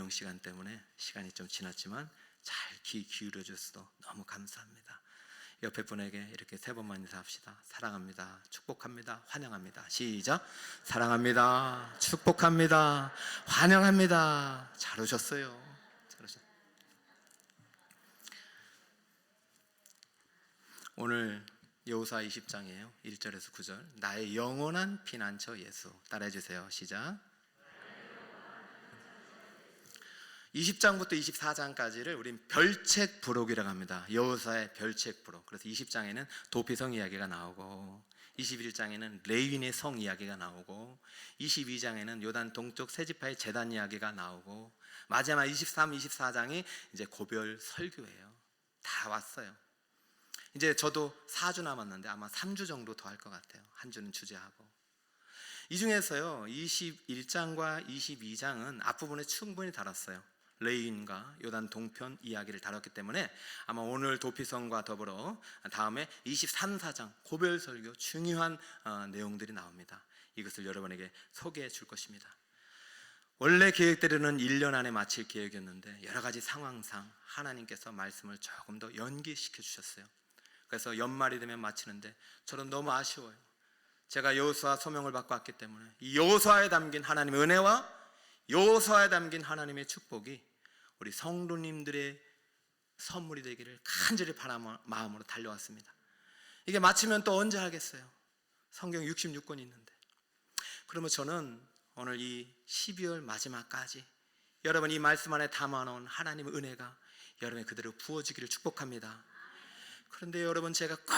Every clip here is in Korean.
임용 시간 때문에 시간이 좀 지났지만 잘 귀 기울여 주셔서 너무 감사합니다. 옆에 분에게 이렇게 3번만 인사합시다. 사랑합니다. 축복합니다. 환영합니다. 시작. 사랑합니다. 축복합니다. 환영합니다. 잘 오셨어요. 오늘 여호수아 20장이에요. 1절에서 9절. 나의 영원한 피난처 예수. 따라해 주세요. 시작. 20장부터 24장까지를 우린 별책 부록이라고 합니다. 여호수아의 별책 부록. 그래서 20장에는 도피성 이야기가 나오고, 21장에는 레위인의 성 이야기가 나오고, 22장에는 요단 동쪽 세지파의 제단 이야기가 나오고, 마지막 23, 24장이 이제 고별 설교예요. 다 왔어요. 이제 저도 4주 남았는데 아마 3주 정도 더 할 것 같아요. 한 주는 주제하고. 이 중에서요 21장과 22장은 앞부분에 충분히 다뤘어요. 레위인과 요단 동편 이야기를 다뤘기 때문에 아마 오늘 도피성과 더불어 다음에 23, 4장 고별 설교 중요한 내용들이 나옵니다. 이것을 여러분에게 소개해 줄 것입니다. 원래 계획대로는 1년 안에 마칠 계획이었는데 여러 가지 상황상 하나님께서 말씀을 조금 더 연기시켜 주셨어요. 그래서 연말이 되면 마치는데 저는 너무 아쉬워요. 제가 여호수아 소명을 받고 왔기 때문에 이 여호수아에 담긴 하나님의 은혜와 여호수아에 담긴 하나님의 축복이 우리 성도님들의 선물이 되기를 간절히 바라는 마음으로 달려왔습니다. 이게 마치면 또 언제 하겠어요? 성경 66권이 있는데. 그러면 저는 오늘 이 12월 마지막까지 여러분 이 말씀 안에 담아놓은 하나님의 은혜가 여러분의 그대로 부어지기를 축복합니다. 그런데 여러분 제가 꼭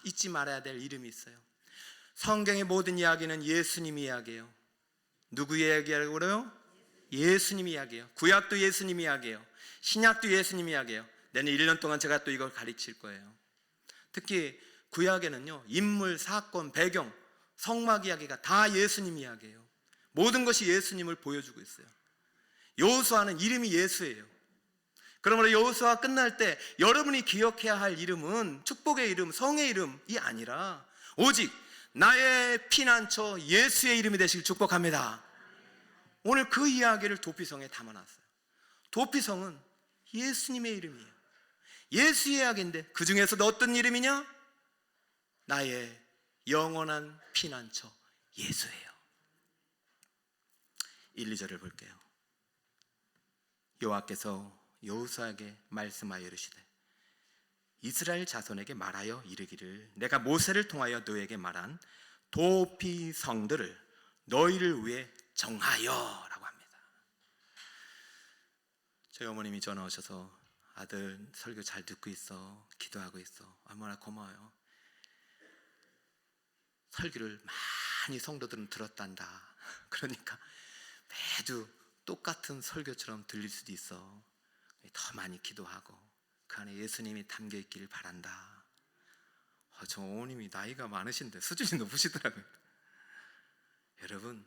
잊지 말아야 될 이름이 있어요. 성경의 모든 이야기는 예수님 이야기예요. 누구 이야기라고 그래요? 예수님 이야기예요. 구약도 예수님 이야기예요. 신약도 예수님 이야기예요. 내년 1년 동안 제가 또 이걸 가르칠 거예요. 특히 구약에는요 인물, 사건, 배경, 성막 이야기가 다 예수님 이야기예요. 모든 것이 예수님을 보여주고 있어요. 여호수아는 이름이 예수예요. 그러므로 여호수아 끝날 때 여러분이 기억해야 할 이름은 축복의 이름, 성의 이름이 아니라 오직 나의 피난처 예수의 이름이 되시길 축복합니다. 오늘 그 이야기를 도피성에 담아놨어요. 도피성은 예수님의 이름이에요. 예수 이야기인데 그 중에서도 어떤 이름이냐? 나의 영원한 피난처 예수예요. 1, 2절을 볼게요. 여호와께서 여호수아에게 말씀하여 이르시되 이스라엘 자손에게 말하여 이르기를 내가 모세를 통하여 너에게 말한 도피성들을 너희를 위해 정하여 라고 합니다. 저희 어머님이 전화 오셔서 아들 설교 잘 듣고 있어, 기도하고 있어. 얼마나 고마워요. 설교를 많이 성도들은 들었단다. 그러니까 매주 똑같은 설교처럼 들릴 수도 있어. 더 많이 기도하고 그 안에 예수님이 담겨 있기를 바란다. 저 어머님이 나이가 많으신데 수준이 높으시더라고요. 여러분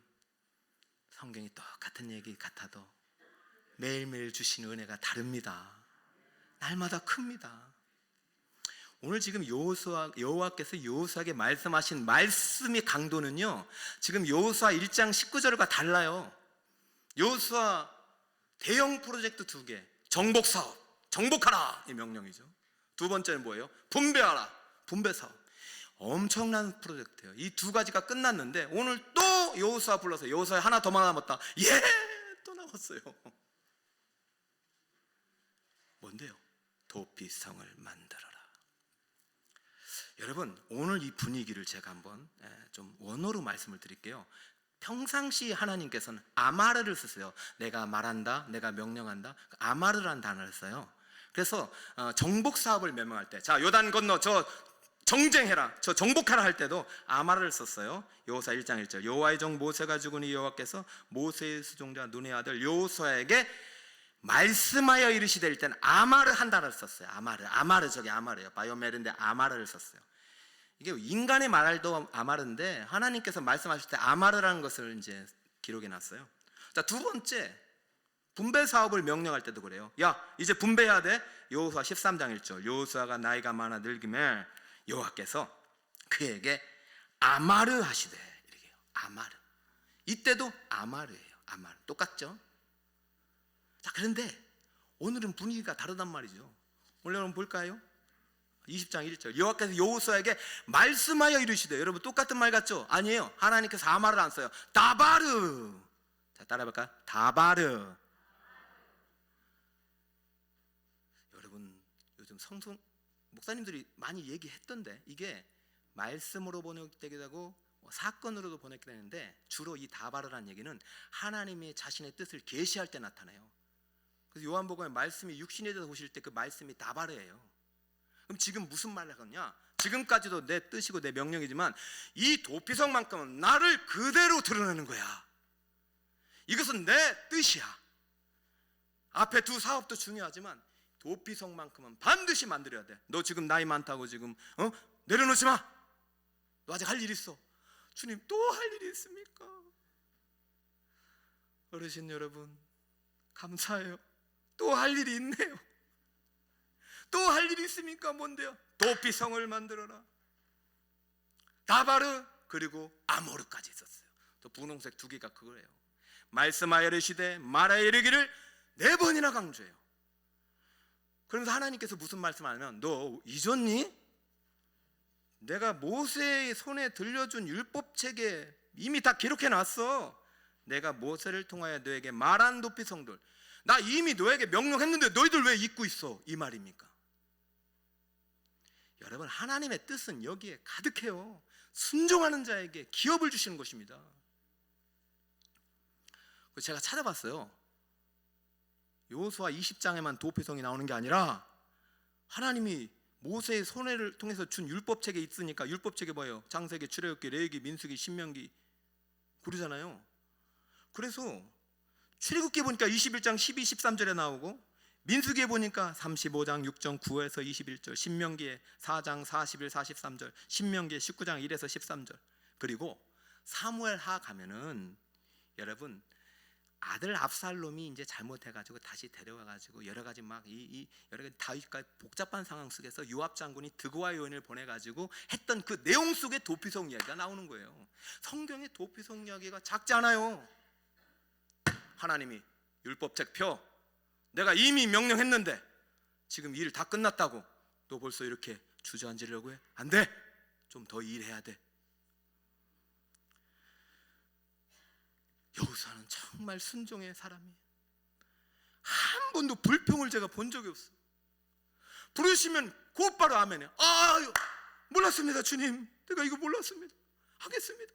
성경이 똑같은 얘기 같아도 매일매일 주시는 은혜가 다릅니다. 날마다 큽니다. 오늘 지금 여호와께서 여호수아에게 말씀하신 말씀의 강도는요 지금 여호수아 1장 19절과 달라요. 여호수아 대형 프로젝트 2개, 정복사업, 정복하라 이 명령이죠. 두 번째는 뭐예요? 분배하라, 분배사업. 엄청난 프로젝트예요. 이 두 가지가 끝났는데 오늘 또 여호수아 불러서 여호수아 하나 더 남았다. 또 남았어요. 뭔데요? 도피성을 만들어라. 여러분 오늘 이 분위기를 제가 한번 좀 원어로 말씀을 드릴게요. 평상시 하나님께서는 아마르를 쓰세요. 내가 말한다, 내가 명령한다. 아마르라는 단어를 써요. 그래서 정복 사업을 명령할 때, 자 요단 건너 저 정쟁해라, 저 정복하라 할 때도 아마르를 썼어요. 여호수아 1장 1절 여호와의 종 모세가 죽으니 여호와께서 모세의 수종자 눈의 아들 여호수아에게 말씀하여 이르시되 일 때는 아마르 한 단어를 썼어요. 아마르 저기 아마르예요. 바이오멜인데 아마르를 썼어요. 이게 인간의 말도 아마르인데 하나님께서 말씀하실 때 아마르라는 것을 이제 기록해 놨어요. 자, 두 번째 분배 사업을 명령할 때도 그래요. 야 이제 분배해야 돼. 여호수아 13장 1절 여호수아가 나이가 많아 늙음에 여호와께서 그에게 아마르 하시되 이렇게요. 아마르. 이때도 아마르예요. 아마르 똑같죠? 자, 그런데 오늘은 분위기가 다르단 말이죠. 오늘 여러분 볼까요? 20장 1절 여호와께서 여호수아에게 말씀하여 이르시되, 여러분 똑같은 말 같죠? 아니에요. 하나님께서 아마를 안 써요. 다바르. 자, 따라해볼까요? 다바르. 여러분 요즘 성송 목사님들이 많이 얘기했던데, 이게 말씀으로 번역되기도 하고 사건으로도 번역되는데, 주로 이 다바르라는 얘기는 하나님이 자신의 뜻을 계시할 때 나타나요. 그래서 요한복음에 말씀이 육신에 대해서 오실 때 그 말씀이 다바르예요. 그럼 지금 무슨 말을 하느냐? 지금까지도 내 뜻이고 내 명령이지만 이 도피성만큼은 나를 그대로 드러내는 거야. 이것은 내 뜻이야. 앞에 두 사업도 중요하지만 도피성만큼은 반드시 만들어야 돼. 너 지금 나이 많다고 지금 내려놓지 마. 너 아직 할 일 있어. 주님, 또 할 일이 있습니까? 어르신 여러분, 감사해요. 또 할 일이 있네요. 또 할 일이 있습니까? 뭔데요? 도피성을 만들어라. 다바르 그리고 아모르까지 있었어요. 또 분홍색 두 개가 그거예요. 말씀하여 이르시되 말하여 이르기를 4번이나 강조해요. 그러면서 하나님께서 무슨 말씀하냐면, 너 잊었니? 내가 모세의 손에 들려준 율법책에 이미 다 기록해 놨어. 내가 모세를 통하여 너에게 말한 도피성들, 나 이미 너에게 명령했는데 너희들 왜 잊고 있어? 이 말입니까? 여러분, 하나님의 뜻은 여기에 가득해요. 순종하는 자에게 기업을 주시는 것입니다. 제가 찾아봤어요. 여호수아 20장에만 도피성이 나오는 게 아니라 하나님이 모세의 손해를 통해서 준 율법책에 있으니까, 율법책에 뭐예요? 창세기, 출애굽기, 레위기, 민수기, 신명기 그러잖아요. 그래서 출애굽기 보니까 21장 12, 13절에 나오고, 민수기에 보니까 35장 6절 9에서 21절, 신명기에 4장 41, 43절, 신명기에 19장 1에서 13절, 그리고 사무엘하 가면은 여러분 아들 압살롬이 이제 잘못해가지고 다시 데려와가지고 여러 가지 막 여러 가지 다윗과 복잡한 상황 속에서 요압 장군이 드고와 요인을 보내가지고 했던 그 내용 속에 도피성 이야기가 나오는 거예요. 성경의 도피성 이야기가 작지 않아요. 하나님이 율법책 펴, 내가 이미 명령했는데 지금 일 다 끝났다고 또 벌써 이렇게 주저앉으려고 해? 안 돼. 좀 더 일해야 돼. 여호수아는 정말 순종의 사람이에요. 한 번도 불평을 제가 본 적이 없어요. 부르시면 곧바로 아멘해요. 몰랐습니다 주님, 내가 이거 몰랐습니다, 하겠습니다.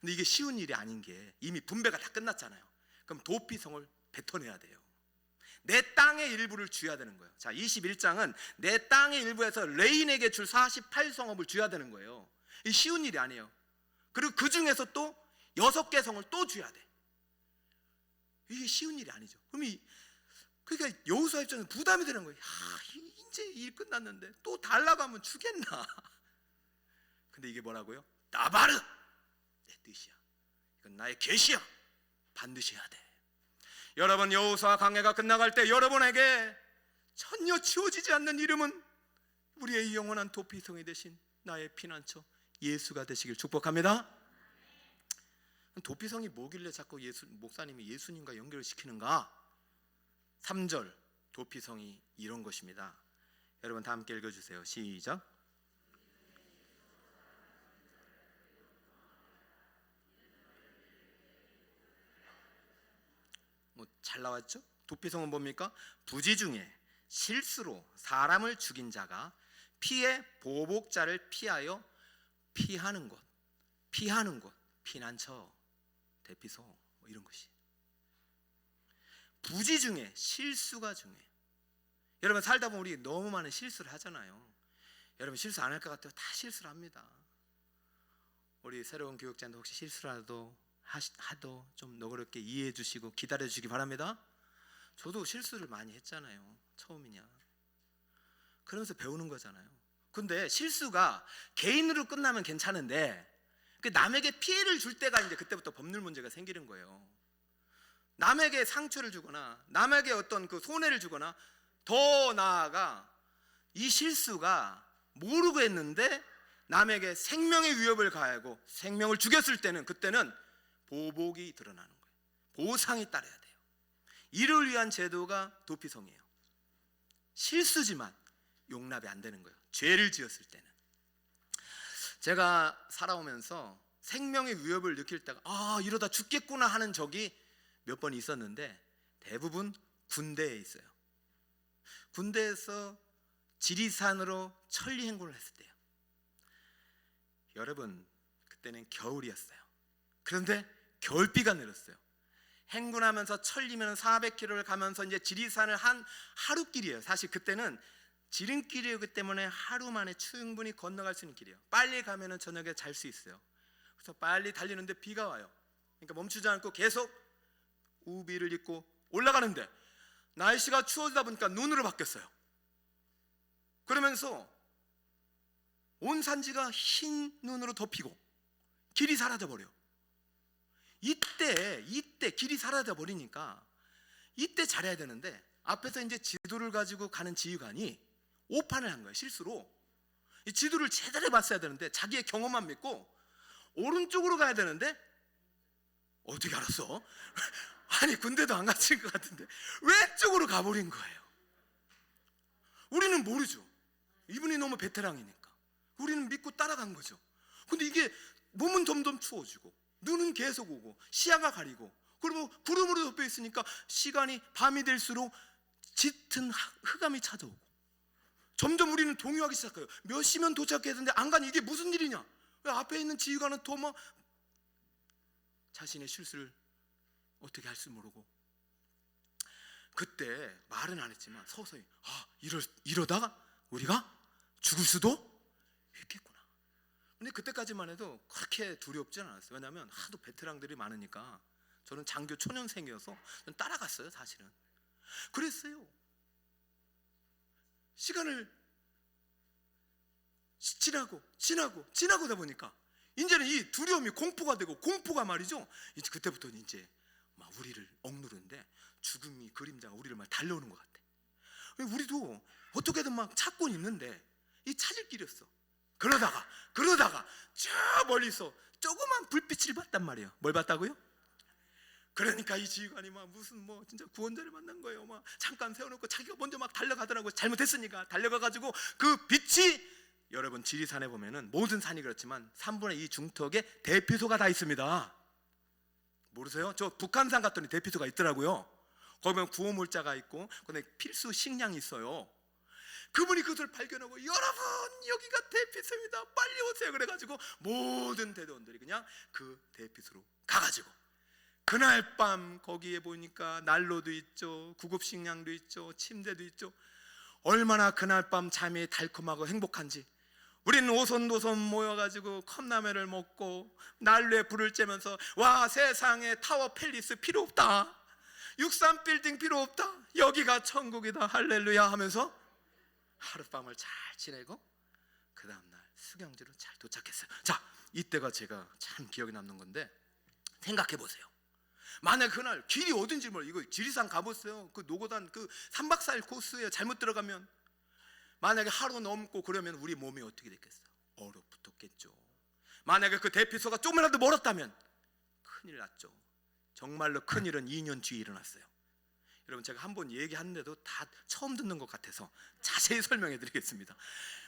근데 이게 쉬운 일이 아닌 게 이미 분배가 다 끝났잖아요. 그럼 도피성을 뱉어내야 돼요. 내 땅의 일부를 줘야 되는 거예요. 자, 21장은 내 땅의 일부에서 레인에게 줄 48성읍을 줘야 되는 거예요. 이 쉬운 일이 아니에요. 그리고 그 중에서 또 6개 성을 또 줘야 돼. 이게 쉬운 일이 아니죠. 그러니까 여호수아 입장에서 부담이 되는 거예요. 이제 일 끝났는데 또 달라고 하면 주겠나. 근데 이게 뭐라고요? 나바르, 내 뜻이야. 이건 나의 계시야. 반드시 해야 돼. 여러분, 여호수아 강해가 끝나갈 때 여러분에게 전혀 지워지지 않는 이름은 우리의 영원한 도피성이 되신 나의 피난처 예수가 되시길 축복합니다. 도피성이 뭐길래 자꾸 목사님이 예수님과 연결을 시키는가? 3절, 도피성이 이런 것입니다. 여러분 다 함께 읽어주세요. 시작. 잘 나왔죠? 도피성은 뭡니까? 부지 중에 실수로 사람을 죽인 자가 피해 보복자를 피하여 피하는 곳, 피난처, 대피소, 이런 것이. 부지 중에 실수가 중요해요. 여러분 살다 보면 우리 너무 많은 실수를 하잖아요. 여러분 실수 안 할 것 같아요? 다 실수를 합니다. 우리 새로운 교육자인데 혹시 실수라도 하도 좀 너그럽게 이해해 주시고 기다려 주시기 바랍니다. 저도 실수를 많이 했잖아요. 처음이냐. 그러면서 배우는 거잖아요. 근데 실수가 개인으로 끝나면 괜찮은데 남에게 피해를 줄 때가 이제 그때부터 법률 문제가 생기는 거예요. 남에게 상처를 주거나 남에게 어떤 그 손해를 주거나, 더 나아가 이 실수가 모르고 했는데 남에게 생명의 위협을 가하고 생명을 죽였을 때는, 그때는 보복이 드러나는 거예요. 보상이 따라야 돼요. 이를 위한 제도가 도피성이에요. 실수지만 용납이 안 되는 거예요. 죄를 지었을 때는. 제가 살아오면서 생명의 위협을 느낄 때가 이러다 죽겠구나 하는 적이 몇 번 있었는데 대부분 군대에 있어요. 군대에서 지리산으로 천리 행군을 했을 때요. 여러분, 그때는 겨울이었어요. 그런데 겨울비가 내렸어요. 행군하면서 천리면 400km를 가면서 이제 지리산을 한 하루길이에요. 사실 그때는 지름길이기 때문에 하루 만에 충분히 건너갈 수 있는 길이에요. 빨리 가면은 저녁에 잘 수 있어요. 그래서 빨리 달리는데 비가 와요. 그러니까 멈추지 않고 계속 우비를 입고 올라가는데 날씨가 추워지다 보니까 눈으로 바뀌었어요. 그러면서 온 산지가 흰 눈으로 덮이고 길이 사라져 버려. 이때 길이 사라져 버리니까 이때 잘해야 되는데 앞에서 이제 지도를 가지고 가는 지휘관이 오판을 한 거예요. 실수로. 이 지도를 제대로 봤어야 되는데 자기의 경험만 믿고 오른쪽으로 가야 되는데 어떻게 알았어? 아니 군대도 안 갇힌 것 같은데 왼쪽으로 가버린 거예요. 우리는 모르죠. 이분이 너무 베테랑이니까 우리는 믿고 따라간 거죠. 근데 이게 몸은 점점 추워지고 눈은 계속 오고 시야가 가리고 그리고 구름으로 덮여 있으니까 시간이 밤이 될수록 짙은 흑암이 찾아오고 점점 우리는 동요하기 시작해요. 몇 시면 도착해야 되는데 안 가니 이게 무슨 일이냐? 왜 앞에 있는 지휘관은 더 막 자신의 실수를 어떻게 할 줄 모르고 그때 말은 안 했지만 서서히 이러다가 우리가 죽을 수도 있겠구나. 근데 그때까지만 해도 그렇게 두렵지는 않았어요. 왜냐하면 하도 베테랑들이 많으니까. 저는 장교 초년생이어서 따라갔어요. 사실은 그랬어요. 시간을 지나고다 보니까 이제는 이 두려움이 공포가 되고 공포가 말이죠. 이제 그때부터 이제 막 우리를 억누르는데 죽음이 그림자가 우리를 막 달려오는 것 같아. 우리도 어떻게든 막 찾고 있는데 이 찾을 길이 없어. 그러다가 저 멀리서 조그만 불빛을 봤단 말이에요. 뭘 봤다고요? 그러니까 이 지휘관이 막 무슨 진짜 구원자를 만난 거예요. 막 잠깐 세워놓고 자기가 먼저 막 달려가더라고요. 잘못했으니까 달려가가지고 그 빛이 여러분 지리산에 보면은 모든 산이 그렇지만 3분의 2 중턱에 대피소가 다 있습니다. 모르세요? 저 북한산 갔더니 대피소가 있더라고요. 거기 보면 구호물자가 있고 그다음에 필수 식량이 있어요. 그분이 그것을 발견하고 여러분 여기가 대피소입니다. 빨리 오세요. 그래가지고 모든 대대원들이 그냥 그 대피소로 가가지고 그날 밤 거기에 보니까 난로도 있죠. 구급식량도 있죠. 침대도 있죠. 얼마나 그날 밤 잠이 달콤하고 행복한지 우리는 오손도손 모여가지고 컵라면을 먹고 난로에 불을 쬐면서 와 세상에 타워 팰리스 필요 없다. 63빌딩 필요 없다. 여기가 천국이다. 할렐루야 하면서 하룻밤을 잘 지내고 그 다음날 수경지로 잘 도착했어요. 자, 이때가 제가 참 기억에 남는 건데 생각해 보세요. 만약 그날 길이 어딘지 몰라. 이거 지리산 가보세요. 그 노고단 그 3박 4일 코스에 잘못 들어가면 만약에 하루 넘고 그러면 우리 몸이 어떻게 됐겠어요? 얼어붙었겠죠. 만약에 그 대피소가 조금이라도 멀었다면 큰일 났죠. 정말로 큰일은 2년 뒤에 일어났어요. 여러분 제가 한번 얘기하는데도 다 처음 듣는 것 같아서 자세히 설명해 드리겠습니다.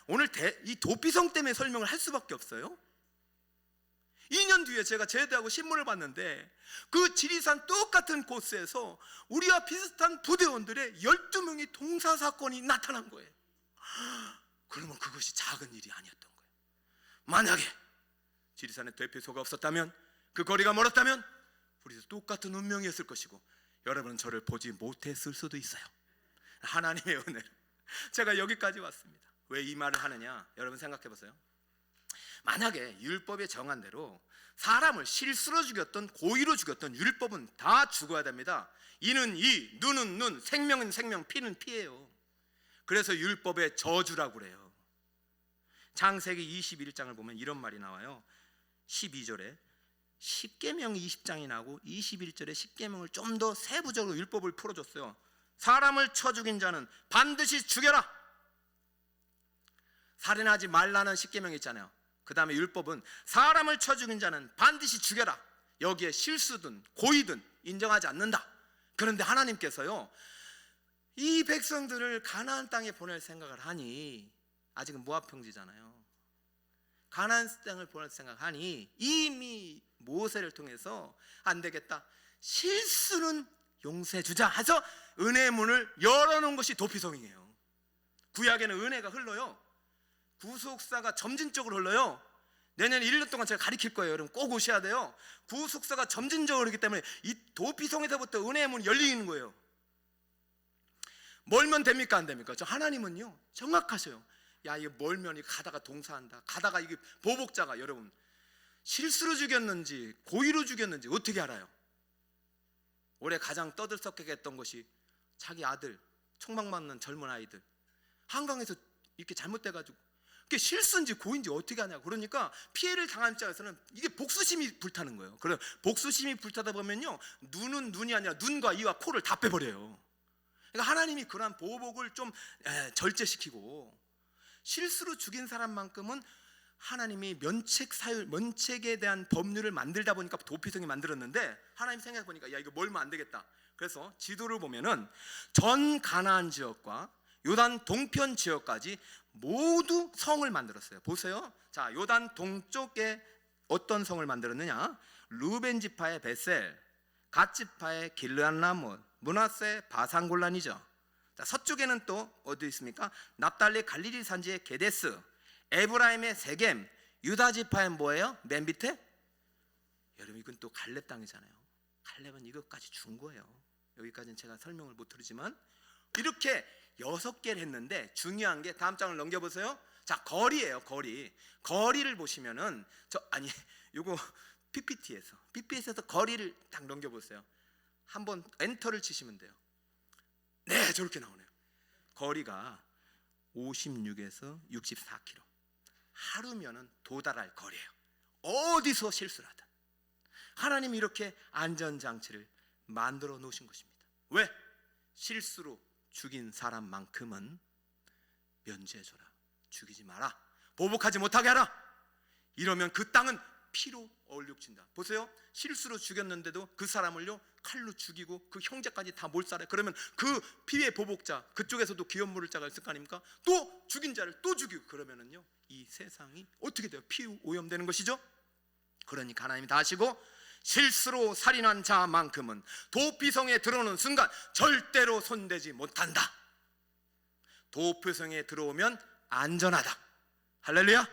오늘 이 도피성 때문에 설명을 할 수밖에 없어요. 2년 뒤에 제가 제대하고 신문을 봤는데 그 지리산 똑같은 코스에서 우리와 비슷한 부대원들의 12명이 동사사건이 나타난 거예요. 그러면 그것이 작은 일이 아니었던 거예요. 만약에 지리산에 대피소가 없었다면 그 거리가 멀었다면 우리도 똑같은 운명이었을 것이고 여러분은 저를 보지 못했을 수도 있어요. 하나님의 은혜로 제가 여기까지 왔습니다. 왜 이 말을 하느냐? 여러분 생각해 보세요. 만약에 율법에 정한 대로 사람을 실수로 죽였던 고의로 죽였던 율법은 다 죽어야 됩니다. 이는 이, 눈은 눈, 생명은 생명, 피는 피예요. 그래서 율법의 저주라고 그래요. 창세기 21장을 보면 이런 말이 나와요. 12절에 10계명 20장이 나오고 21절에 10계명을 좀 더 세부적으로 율법을 풀어줬어요. 사람을 쳐 죽인 자는 반드시 죽여라. 살인하지 말라는 10계명이 있잖아요. 그 다음에 율법은 사람을 쳐 죽인 자는 반드시 죽여라. 여기에 실수든 고의든 인정하지 않는다. 그런데 하나님께서요, 이 백성들을 가나안 땅에 보낼 생각을 하니, 아직은 모압 평지잖아요. 가나안 땅을 보낼 생각하니 이미 모세를 통해서 안 되겠다, 실수는 용서해 주자 해서 은혜의 문을 열어놓은 것이 도피성이에요. 구약에는 은혜가 흘러요. 구속사가 점진적으로 흘러요. 내년 1년 동안 제가 가르칠 거예요. 여러분 꼭 오셔야 돼요. 구속사가 점진적으로 흐르기 때문에 이 도피성에서부터 은혜의 문이 열리는 거예요. 멀면 됩니까 안 됩니까? 저 하나님은요 정확하셔요. 야, 이거 멀면 가다가 동사한다, 가다가 이게 보복자가 여러분 실수로 죽였는지 고의로 죽였는지 어떻게 알아요? 올해 가장 떠들썩하게 했던 것이 자기 아들, 총막 맞는 젊은 아이들 한강에서 이렇게 잘못돼가지고, 그게 실수인지 고의인지 어떻게 하냐고. 그러니까 피해를 당한 입장에서는 이게 복수심이 불타는 거예요. 그래 복수심이 불타다 보면요, 눈은 눈이 아니라 눈과 이와 코를 다 빼버려요. 그러니까 하나님이 그러한 보복을 좀 절제시키고, 실수로 죽인 사람만큼은 하나님이 면책에 대한 법률을 만들다 보니까 도피성이 만들었는데, 하나님 생각해 보니까 야, 이거 멀면 안 되겠다. 그래서 지도를 보면은 전 가나안 지역과 요단 동편 지역까지 모두 성을 만들었어요. 보세요. 자, 요단 동쪽에 어떤 성을 만들었느냐? 루벤 지파의 베셀, 갓 지파의 길르앗 라못, 므낫세 바산 골란이죠. 자, 서쪽에는 또 어디 있습니까? 납달리 갈릴리 산지의 게데스, 에브라임의 세겜, 유다 지파의 뭐예요? 맨 밑에? 여러분 이건 또 갈렙 땅이잖아요. 갈렙은 이것까지 준 거예요. 여기까지는 제가 설명을 못 드리지만 이렇게 6개를 했는데, 중요한 게 다음 장을 넘겨보세요. 자, 거리예요. 거리를 보시면은 요거 PPT에서 거리를 딱 넘겨보세요. 한번 엔터를 치시면 돼요. 네, 저렇게 나오네요. 거리가 56에서 64km. 하루면은 도달할 거리예요. 어디서 실수를 하든 하나님이 이렇게 안전장치를 만들어 놓으신 것입니다. 왜? 실수로 죽인 사람만큼은 면제해줘라, 죽이지 마라, 보복하지 못하게 하라. 이러면 그 땅은 피로 얼룩진다. 보세요. 실수로 죽였는데도 그 사람을요 칼로 죽이고 그 형제까지 다 몰살해. 그러면 그 피해 보복자, 그쪽에서도 기업 물을 자가 있을 거 아닙니까? 또 죽인 자를 또 죽이고, 그러면은요 이 세상이 어떻게 돼요? 피 오염되는 것이죠. 그러니까 하나님이 다 하시고, 실수로 살인한 자만큼은 도피성에 들어오는 순간 절대로 손대지 못한다. 도피성에 들어오면 안전하다. 할렐루야.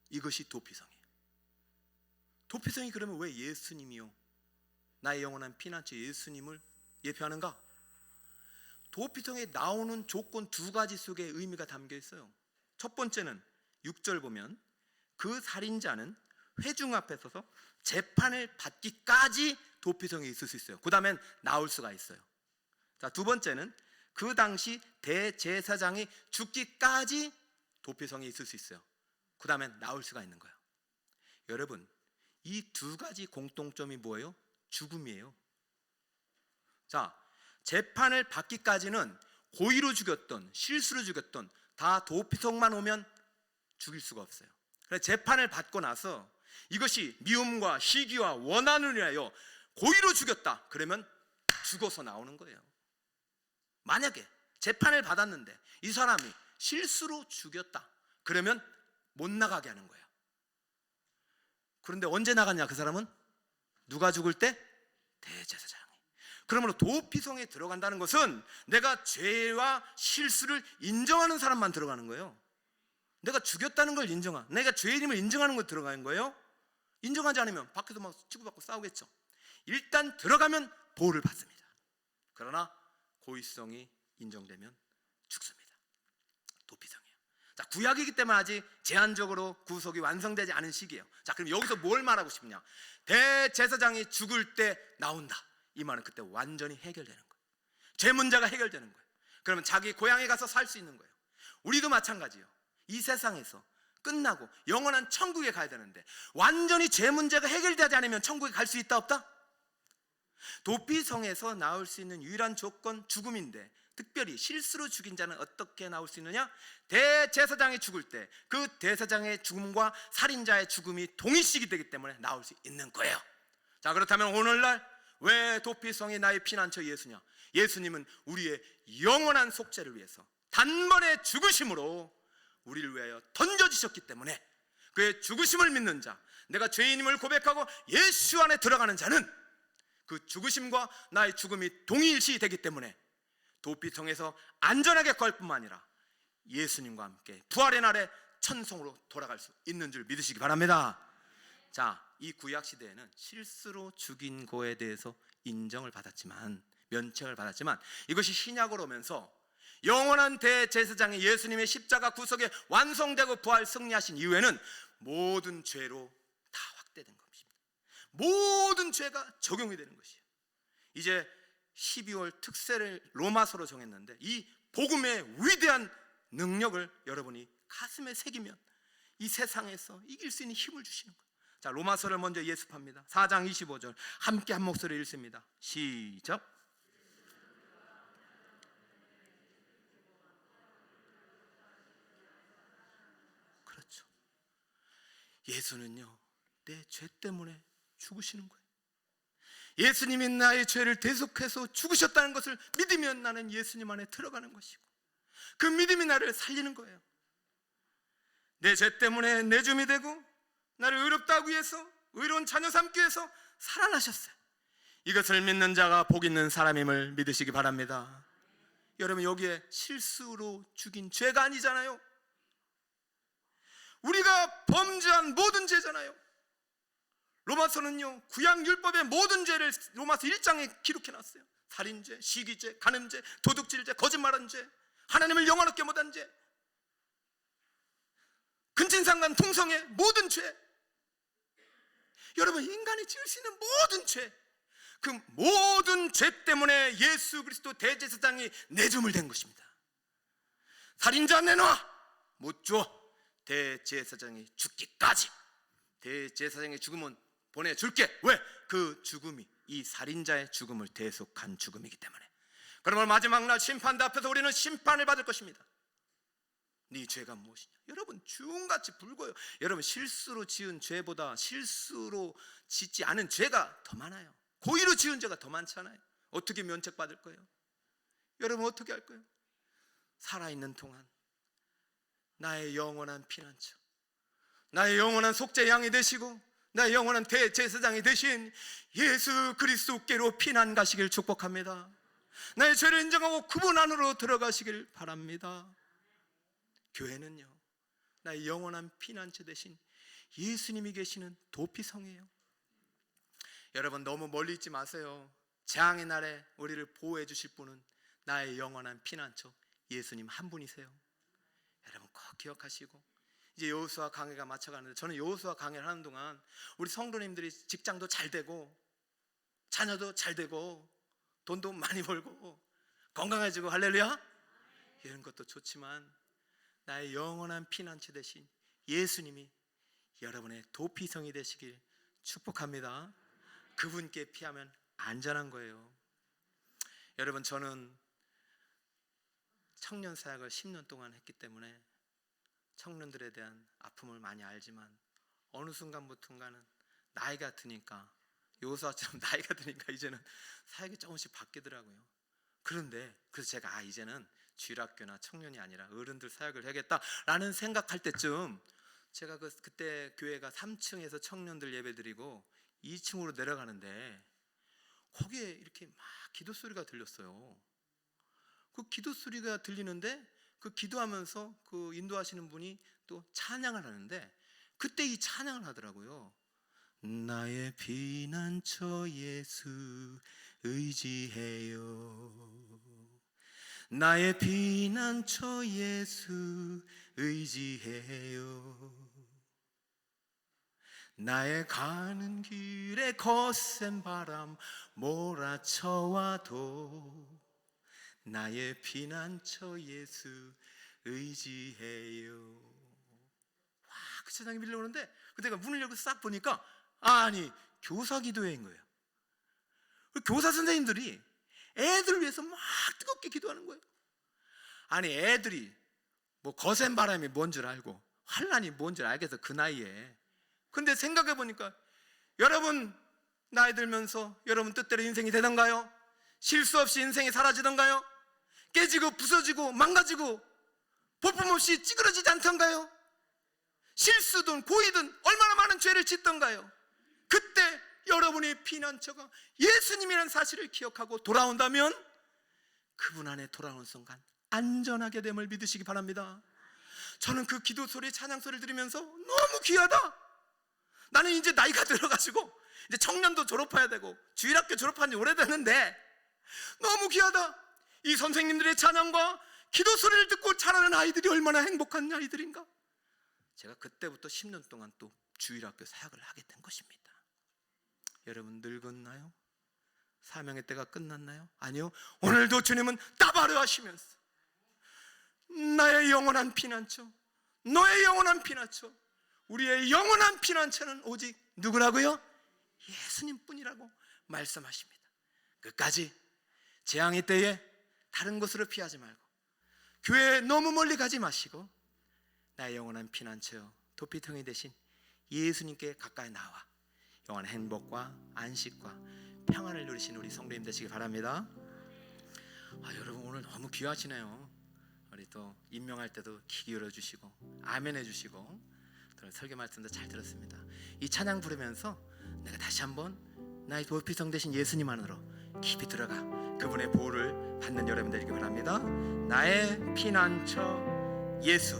이것이 도피성이에요. 도피성이 그러면 왜 예수님이요, 나의 영원한 피난처 예수님을 예표하는가? 도피성에 나오는 조건 2가지 속에 의미가 담겨 있어요. 첫 번째는 6절 보면 그 살인자는 회중 앞에 서서 재판을 받기까지 도피성에 있을 수 있어요. 그 다음엔 나올 수가 있어요. 자, 두 번째는 그 당시 대제사장이 죽기까지 도피성에 있을 수 있어요. 그 다음엔 나올 수가 있는 거예요. 여러분, 이 2가지 공통점이 뭐예요? 죽음이에요. 자, 재판을 받기까지는 고의로 죽였던 실수로 죽였던 다 도피성만 오면 죽일 수가 없어요. 그래서 재판을 받고 나서 이것이 미움과 시기와 원한을 위하여 고의로 죽였다, 그러면 죽어서 나오는 거예요. 만약에 재판을 받았는데 이 사람이 실수로 죽였다, 그러면 못 나가게 하는 거예요. 그런데 언제 나갔냐? 그 사람은 누가 죽을 때? 대제사장이. 그러므로 도피성에 들어간다는 것은 내가 죄와 실수를 인정하는 사람만 들어가는 거예요. 내가 죽였다는 걸 내가 죄인임을 인정하는 걸 들어가는 거예요. 인정하지 않으면 밖에서 막 치고받고 싸우겠죠. 일단 들어가면 보호를 받습니다. 그러나 고의성이 인정되면 죽습니다. 도피성이에요. 자, 구약이기 때문에 아직 제한적으로 구속이 완성되지 않은 시기예요. 자, 그럼 여기서 뭘 말하고 싶냐? 대제사장이 죽을 때 나온다, 이 말은 그때 완전히 해결되는 거예요. 죄 문제가 해결되는 거예요. 그러면 자기 고향에 가서 살 수 있는 거예요. 우리도 마찬가지예요. 이 세상에서 끝나고 영원한 천국에 가야 되는데 완전히 죄 문제가 해결되지 않으면 천국에 갈 수 있다 없다? 도피성에서 나올 수 있는 유일한 조건 죽음인데, 특별히 실수로 죽인 자는 어떻게 나올 수 있느냐? 대제사장이 죽을 때 그 대제사장의 죽음과 살인자의 죽음이 동일시기 되기 때문에 나올 수 있는 거예요. 자, 그렇다면 오늘날 왜 도피성이 나의 피난처 예수냐? 예수님은 우리의 영원한 속죄를 위해서 단번에 죽으심으로 우리를 위하여 던져지셨기 때문에, 그의 죽으심을 믿는 자, 내가 죄인임을 고백하고 예수 안에 들어가는 자는 그 죽으심과 나의 죽음이 동일시 되기 때문에 도피성에서 안전하게 갈 뿐만 아니라 예수님과 함께 부활의 날에 천성으로 돌아갈 수 있는 줄 믿으시기 바랍니다. 자, 이 구약 시대에는 실수로 죽인 거에 대해서 인정을 받았지만, 면책을 받았지만, 이것이 신약으로 오면서 영원한 대제사장이 예수님의 십자가 구속에 완성되고 부활 승리하신 이후에는 모든 죄로 다 확대된 것입니다. 모든 죄가 적용이 되는 것이에요. 이제 12월 특세를 로마서로 정했는데, 이 복음의 위대한 능력을 여러분이 가슴에 새기면 이 세상에서 이길 수 있는 힘을 주시는 거예요. 자, 로마서를 먼저 예습합니다. 4장 25절 함께 한 목소리로 읽습니다. 시작. 그렇죠. 예수는요, 내 죄 때문에 죽으시는 거예요. 예수님이 나의 죄를 대속해서 죽으셨다는 것을 믿으면 나는 예수님 안에 들어가는 것이고, 그 믿음이 나를 살리는 거예요. 내 죄 때문에 내줌이 되고 나를 의롭다 하기 위해서, 의로운 자녀 삼기 위해서 살아나셨어요. 이것을 믿는 자가 복 있는 사람임을 믿으시기 바랍니다. 여러분, 여기에 실수로 죽인 죄가 아니잖아요. 우리가 범죄한 모든 죄잖아요. 로마서는요, 구약 율법의 모든 죄를 로마서 1장에 기록해놨어요. 살인죄, 시기죄, 간음죄, 도둑질죄, 거짓말한 죄, 하나님을 영화롭게 못한 죄, 근친상간 통성의 모든 죄, 여러분, 인간이 지을 수 있는 모든 죄, 그 모든 죄 때문에 예수 그리스도 대제사장이 내줌을 된 것입니다. 살인자 내놔, 못 줘. 대제사장이 죽기까지, 대제사장의 죽음은 보내줄게. 왜? 그 죽음이 이 살인자의 죽음을 대속한 죽음이기 때문에. 그러면 마지막 날 심판대 앞에서 우리는 심판을 받을 것입니다. 네 죄가 무엇이냐? 여러분, 주홍같이 붉어요. 여러분, 실수로 지은 죄보다 실수로 짓지 않은 죄가 더 많아요. 고의로 지은 죄가 더 많잖아요. 어떻게 면책받을 거예요? 여러분, 어떻게 할 거예요? 살아있는 동안 나의 영원한 피난처, 나의 영원한 속죄 양이 되시고 나의 영원한 대제사장이 되신 예수 그리스도께로 피난 가시길 축복합니다. 나의 죄를 인정하고 구분 안으로 들어가시길 바랍니다. 교회는요, 나의 영원한 피난처 되신 예수님이 계시는 도피성이에요. 여러분, 너무 멀리 있지 마세요. 재앙의 날에 우리를 보호해 주실 분은 나의 영원한 피난처 예수님 한 분이세요. 여러분, 꼭 기억하시고, 이제 여호수아 강해가 맞춰가는데, 저는 여호수아 강해를 하는 동안 우리 성도님들이 직장도 잘 되고 자녀도 잘 되고 돈도 많이 벌고 건강해지고, 할렐루야, 이런 것도 좋지만 나의 영원한 피난처 되신 예수님이 여러분의 도피성이 되시길 축복합니다. 그분께 피하면 안전한 거예요. 여러분, 저는 청년 사역을 10년 동안 했기 때문에 청년들에 대한 아픔을 많이 알지만, 어느 순간부터인가는 나이가 드니까, 여호수아처럼 나이가 드니까 이제는 사역이 조금씩 바뀌더라고요. 그런데 그래서 제가 이제는 주일학교나 청년이 아니라 어른들 사역을 해야겠다라는 생각할 때쯤, 제가 그때 교회가 3층에서 청년들 예배드리고 2층으로 내려가는데 거기에 이렇게 막 기도 소리가 들렸어요. 그 기도 소리가 들리는데 그 기도하면서 그 인도하시는 분이 또 찬양을 하는데, 그때 이 찬양을 하더라고요. 나의 피난처 예수 의지해요. 나의 피난처 예수 의지해요. 나의 가는 길에 거센 바람 몰아쳐와도 나의 피난처 예수 의지해요. 와, 그 세상에 밀려오는데, 그때가 문을 열고 싹 보니까, 아니, 교사 기도회인 거예요. 교사 선생님들이 애들을 위해서 막 뜨겁게 기도하는 거예요. 아니, 애들이 뭐 거센 바람이 뭔 줄 알고 환란이 뭔 줄 알겠어, 그 나이에. 근데 생각해 보니까, 여러분, 나이 들면서 여러분 뜻대로 인생이 되던가요? 실수 없이 인생이 사라지던가요? 깨지고 부서지고 망가지고 볼품없이 찌그러지지 않던가요? 실수든 고의든 얼마나 많은 죄를 짓던가요? 그때 여러분의 피난처가 예수님이라는 사실을 기억하고 돌아온다면 그분 안에 돌아오는 순간 안전하게 됨을 믿으시기 바랍니다. 저는 그 기도 소리, 찬양 소리를 들으면서 너무 귀하다. 나는 이제 나이가 들어가지고 이제 청년도 졸업해야 되고 주일학교 졸업한 지 오래됐는데 너무 귀하다. 이 선생님들의 찬양과 기도 소리를 듣고 자라는 아이들이 얼마나 행복한 아이들인가. 제가 그때부터 10년 동안 또 주일학교 사역을 하게 된 것입니다. 여러분 늙었나요? 사명의 때가 끝났나요? 아니요. 오늘도 주님은 따바르 하시면서 나의 영원한 피난처, 너의 영원한 피난처, 우리의 영원한 피난처는 오직 누구라고요? 예수님뿐이라고 말씀하십니다. 끝까지 재앙의 때에 다른 곳으로 피하지 말고 교회에 너무 멀리 가지 마시고 나의 영원한 피난처 도피통이 되신 예수님께 가까이 나와 영원한 행복과 안식과 평안을 누리신 우리 성도님 되시기 바랍니다. 여러분 오늘 너무 귀하시네요. 우리 또 임명할 때도 귀 기울여 주시고 아멘 해주시고 또 설교 말씀도 잘 들었습니다. 이 찬양 부르면서 내가 다시 한번 나의 도피성 되신 예수님 안으로 깊이 들어가 그분의 보호를 받는 여러분 되시기 바랍니다. 나의 피난처 예수.